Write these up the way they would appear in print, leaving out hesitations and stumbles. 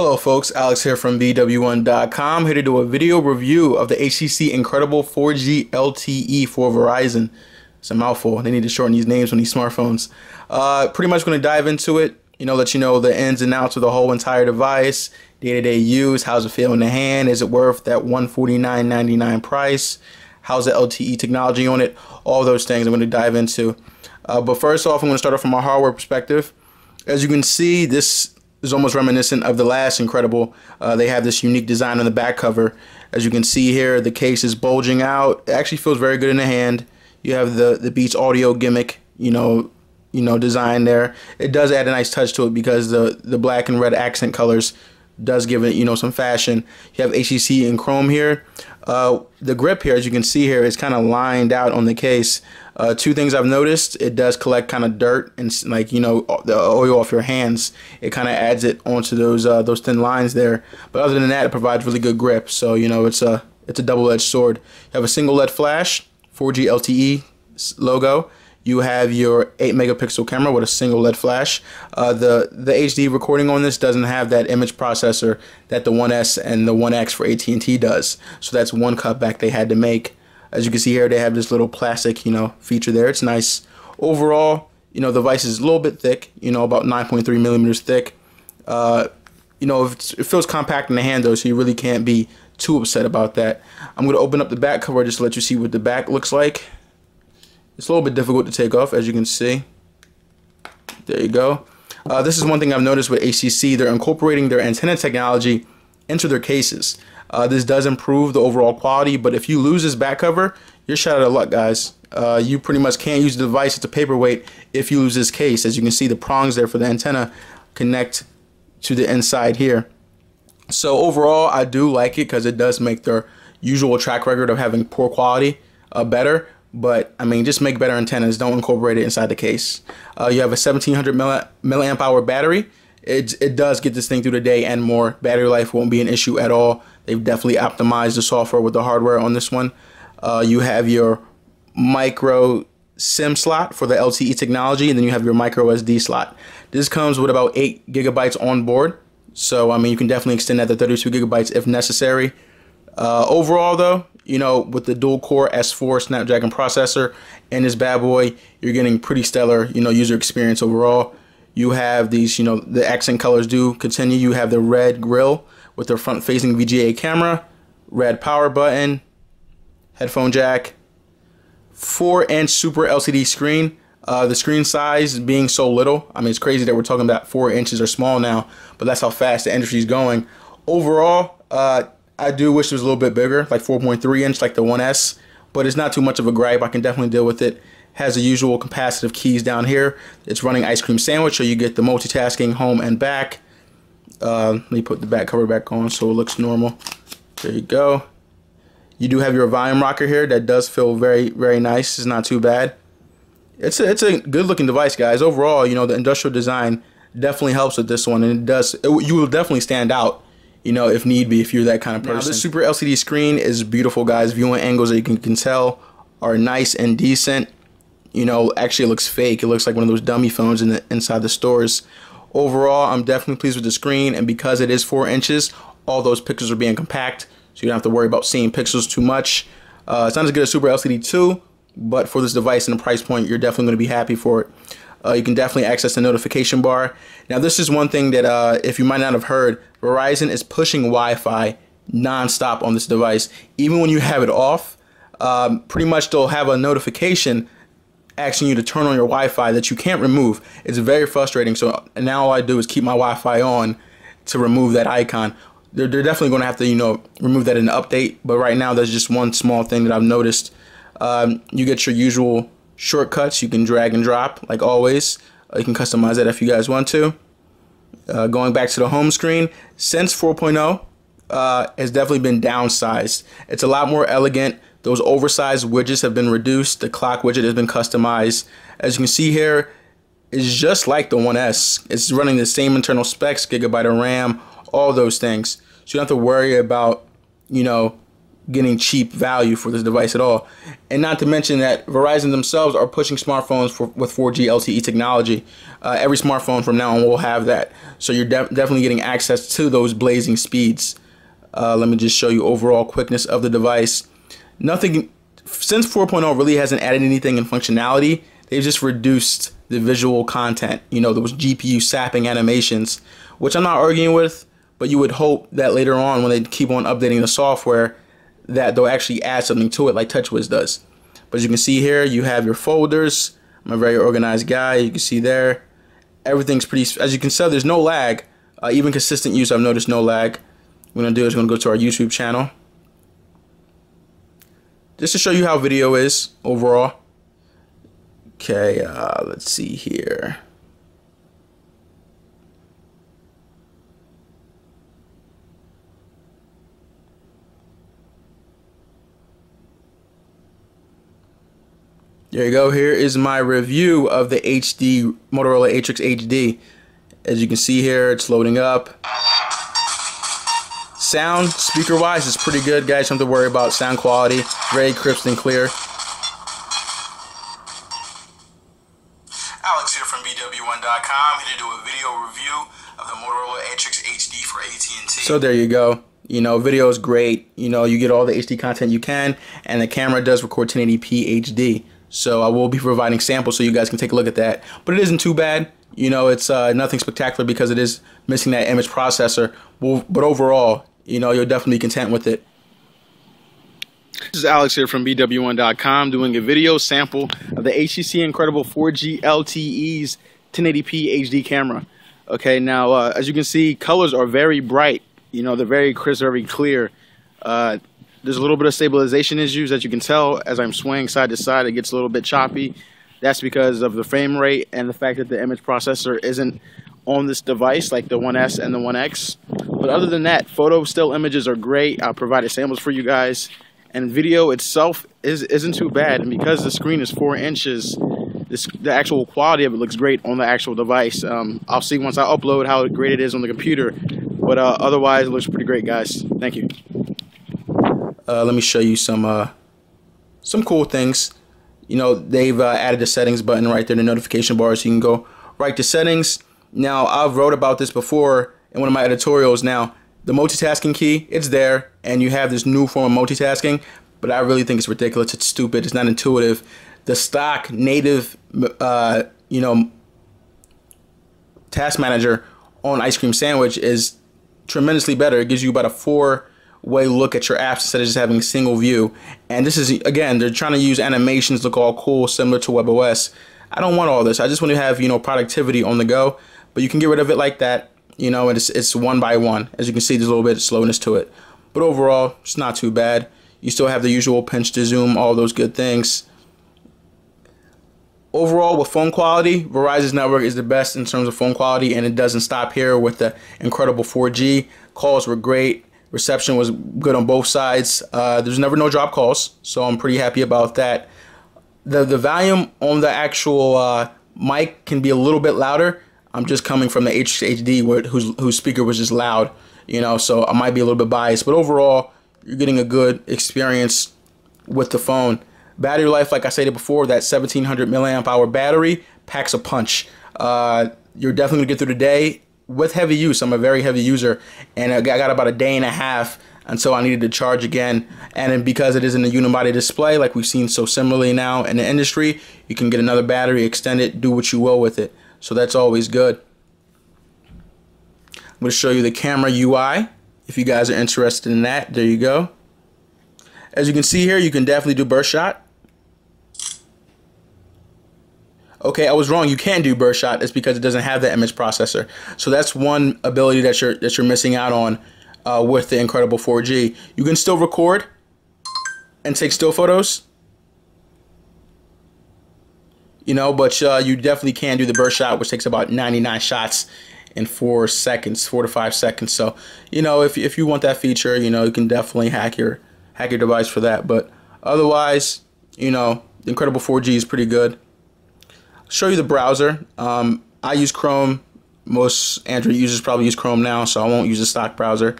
Hello folks, Alex here from BW1.com, here to do a video review of the HTC Incredible 4G LTE for Verizon. It's a mouthful. They need to shorten these names on these smartphones. Pretty much going to dive into it, let you know the ins and outs of the whole entire device, day-to-day use, how's it feel in the hand, is it worth that $149.99 price, how's the LTE technology on it, all those things I'm going to dive into. But first off, I'm going to start off from a hardware perspective. As you can see, this is almost reminiscent of the last Incredible. They have this unique design on the back cover. As you can see here, the case is bulging out. It actually feels very good in the hand. You have the Beats audio gimmick, design there. It does add a nice touch to it because the black and red accent colors does give it, some fashion. You have HTC in chrome here. The grip here, as you can see here, is kind of lined out on the case. Two things I've noticed: it does collect kind of dirt and the oil off your hands. It kind of adds it onto those thin lines there. But other than that, it provides really good grip. So it's a double-edged sword. You have a single LED flash, 4G LTE logo. You have your 8 megapixel camera with a single LED flash. The HD recording on this doesn't have that image processor that the 1S and the 1X for AT&T does. So that's one cutback they had to make. As you can see here, they have this little plastic, feature there. It's nice. Overall, the device is a little bit thick, about 9.3 millimeters thick. It feels compact in the hand though, so you really can't be too upset about that. I'm going to open up the back cover just to let you see what the back looks like. It's a little bit difficult to take off, as you can see. There you go. This is one thing I've noticed with HTC. They're incorporating their antenna technology into their cases. This does improve the overall quality, but if you lose this back cover, you're shot out of luck, guys. You pretty much can't use the device. It's a paperweight if you lose this case. As you can see, the prongs there for the antenna connect to the inside here. So overall, I do like it because it does make their usual track record of having poor quality better. But I mean, just make better antennas. Don't incorporate it inside the case. You have a 1700 milliamp hour battery. It does get this thing through the day and more. Battery life won't be an issue at all. They've definitely optimized the software with the hardware on this one. You have your micro SIM slot for the LTE technology, and then you have your micro SD slot. This comes with about 8 gigabytes on board. So I mean, you can definitely extend that to 32 gigabytes if necessary. Overall though, with the dual core S4 Snapdragon processor and this bad boy, you're getting pretty stellar, user experience overall. You have these, the accent colors do continue. You have the red grille with the front facing VGA camera, red power button, headphone jack, 4-inch Super LCD screen. The screen size being so little, I mean, it's crazy that we're talking about 4 inches or small now, but that's how fast the industry is going. Overall, I do wish it was a little bit bigger, like 4.3 inch like the 1S, but it's not too much of a gripe. I can definitely deal with it. Has the usual capacitive keys down here. It's running ice cream sandwich, so you get the multitasking home and back. Let me put the back cover back on so it looks normal. There you go. You do have your volume rocker here. That does feel very, very nice. It's not too bad. It's a good looking device, guys. Overall, the industrial design definitely helps with this one, and you will definitely stand out, if need be, if you're that kind of person. Now, this Super LCD screen is beautiful, guys. Viewing angles that you can tell are nice and decent. Actually it looks fake. It looks like one of those dummy phones inside the stores. Overall, I'm definitely pleased with the screen, and because it is 4 inches, all those pixels are being compact, so you don't have to worry about seeing pixels too much. It's not as good as Super LCD 2, but for this device and the price point, you're definitely going to be happy for it. You can definitely access the notification bar. Now, this is one thing that, if you might not have heard, Verizon is pushing Wi-Fi non-stop on this device. Even when you have it off, pretty much they'll have a notification asking you to turn on your Wi-Fi that you can't remove. It's very frustrating. So now all I do is keep my Wi-Fi on to remove that icon. They're definitely going to have to, remove that in the update. But right now, there's just one small thing that I've noticed. You get your usual shortcuts. You can drag and drop like always. You can customize that if you guys want to. Going back to the home screen, since 4.0 has definitely been downsized. It's a lot more elegant. Those oversized widgets have been reduced. The clock widget has been customized. As you can see here, it's just like the 1S. It's running the same internal specs, gigabyte of RAM, all those things. So you don't have to worry about, getting cheap value for this device at all. And not to mention that Verizon themselves are pushing smartphones with 4G LTE technology. Every smartphone from now on will have that. So you're definitely getting access to those blazing speeds. Let me just show you overall quickness of the device. Nothing, since 4.0 really hasn't added anything in functionality, they've just reduced the visual content. You know, those GPU sapping animations, which I'm not arguing with, but you would hope that later on when they keep on updating the software that they'll actually add something to it like TouchWiz does. But as you can see here, you have your folders. I'm a very organized guy. You can see there, everything's pretty, as you can tell, there's no lag. Even consistent use, I've noticed no lag. What we're gonna do is we're gonna go to our YouTube channel. Just to show you how video is overall. Okay, let's see here. There you go. Here is my review of the HD Motorola Atrix HD. As you can see here, it's loading up. Sound, speaker-wise, is pretty good, guys. Don't have to worry about sound quality. Very crisp and clear. Alex here from BW1.com, here to do a video review of the Motorola Atrix HD for AT&T. So there you go. You know, video is great. You know, you get all the HD content you can, and the camera does record 1080p HD. So I will be providing samples so you guys can take a look at that. But it isn't too bad. You know, it's nothing spectacular because it is missing that image processor. But overall, you know, you'll definitely be content with it. This is Alex here from BW1.com doing a video sample of the HTC Incredible 4G LTE's 1080p HD camera. Okay, now as you can see, colors are very bright. You know, they're very crisp, very clear. There's a little bit of stabilization issues, as you can tell. As I'm swaying side to side, it gets a little bit choppy. That's because of the frame rate and the fact that the image processor isn't on this device like the 1S and the 1X. But other than that, photo still images are great. I'll provide samples for you guys. And video itself isn't too bad. And because the screen is 4 inches, the actual quality of it looks great on the actual device. I'll see once I upload how great it is on the computer. But otherwise, it looks pretty great, guys. Thank you. Let me show you some cool things. You know, they've added the settings button right there in the notification bar, so you can go right to settings. Now, I've wrote about this before in one of my editorials. Now, the multitasking key, it's there, and you have this new form of multitasking, but I really think it's ridiculous. It's stupid. It's not intuitive. The stock native, you know, task manager on Ice Cream Sandwich is tremendously better. It gives you about a 4-way look at your apps instead of just having a single view. And this is, again, they're trying to use animations look all cool, similar to WebOS. I don't want all this. I just want to have, you know, productivity on the go. But you can get rid of it like that. You know, and it's one by one. As you can see, there's a little bit of slowness to it. But overall, it's not too bad. You still have the usual pinch to zoom, all those good things. Overall, with phone quality, Verizon's network is the best in terms of phone quality, and it doesn't stop here with the incredible 4G. Calls were great. Reception was good on both sides. There's never no drop calls, so I'm pretty happy about that. The volume on the actual mic can be a little bit louder. I'm just coming from the HD whose speaker was just loud, you know, so I might be a little bit biased. But overall, you're getting a good experience with the phone. Battery life, like I stated before, that 1700 milliamp hour battery packs a punch. You're definitely going to get through the day with heavy use. I'm a very heavy user, and I got about a day and a half until I needed to charge again. And then because it isn't a unibody display, like we've seen so similarly now in the industry, you can get another battery, extend it, do what you will with it. So that's always good. I'm going to show you the camera UI if you guys are interested in that. There you go. As you can see here, you can definitely do burst shot. Okay, I was wrong. You can do burst shot. It's because it doesn't have the image processor. So that's one ability that you're missing out on with the Incredible 4G. You can still record and take still photos. You know, but you definitely can do the burst shot, which takes about 99 shots in 4 seconds, 4 to 5 seconds. So, you know, if you want that feature, you know, you can definitely hack your device for that. But otherwise, you know, the Incredible 4G is pretty good. I'll show you the browser. I use Chrome. Most Android users probably use Chrome now, so I won't use a stock browser.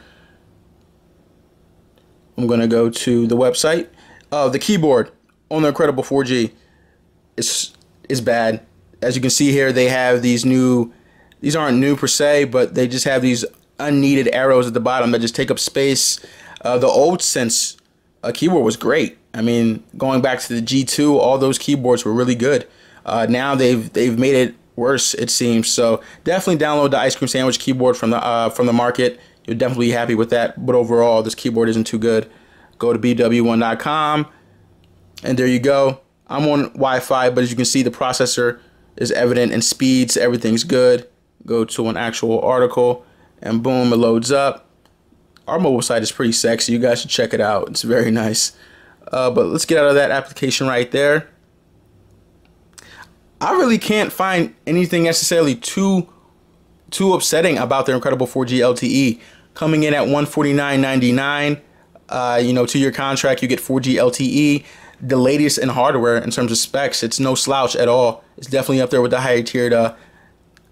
I'm going to go to the website. The keyboard on the Incredible 4G is bad. As you can see here, they have these aren't new per se, but they just have these unneeded arrows at the bottom that just take up space. The old Sense keyboard was great. I mean, going back to the G2, all those keyboards were really good. Now they've made it worse, it seems. So definitely download the Ice Cream Sandwich keyboard from the market. You'll definitely be happy with that. But overall, this keyboard isn't too good. Go to bw1.com, and there you go. I'm on Wi-Fi, but as you can see, the processor is evident and speeds. Everything's good. Go to an actual article, and boom, it loads up. Our mobile site is pretty sexy. You guys should check it out. It's very nice. But let's get out of that application right there. I really can't find anything necessarily too upsetting about their Incredible 4G LTE. Coming in at $149.99, 2-year contract, you get 4G LTE, the latest in hardware in terms of specs. It's no slouch at all. It's definitely up there with the higher tiered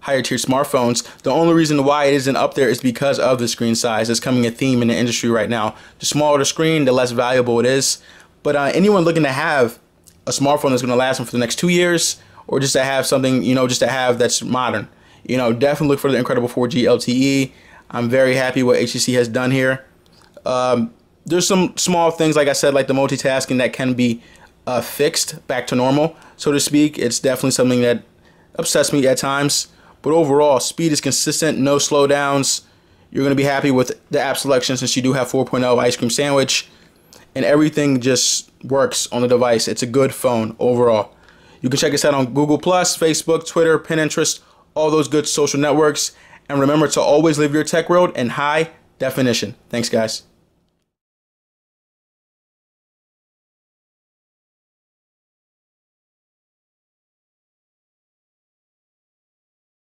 smartphones. The only reason why it isn't up there is because of the screen size. It's becoming a theme in the industry right now. The smaller the screen, the less valuable it is. But anyone looking to have a smartphone that's going to last them for the next 2 years, or just to have something, just to have that's modern, definitely look for the Incredible 4G LTE. I'm very happy what HTC has done here. There's some small things, like I said, like the multitasking that can be fixed back to normal, so to speak. It's definitely something that upsets me at times. But overall, speed is consistent, no slowdowns. You're going to be happy with the app selection since you do have 4.0 Ice Cream Sandwich. And everything just works on the device. It's a good phone overall. You can check us out on Google+, Facebook, Twitter, Pinterest, all those good social networks. And remember to always live your tech world in high definition. Thanks, guys.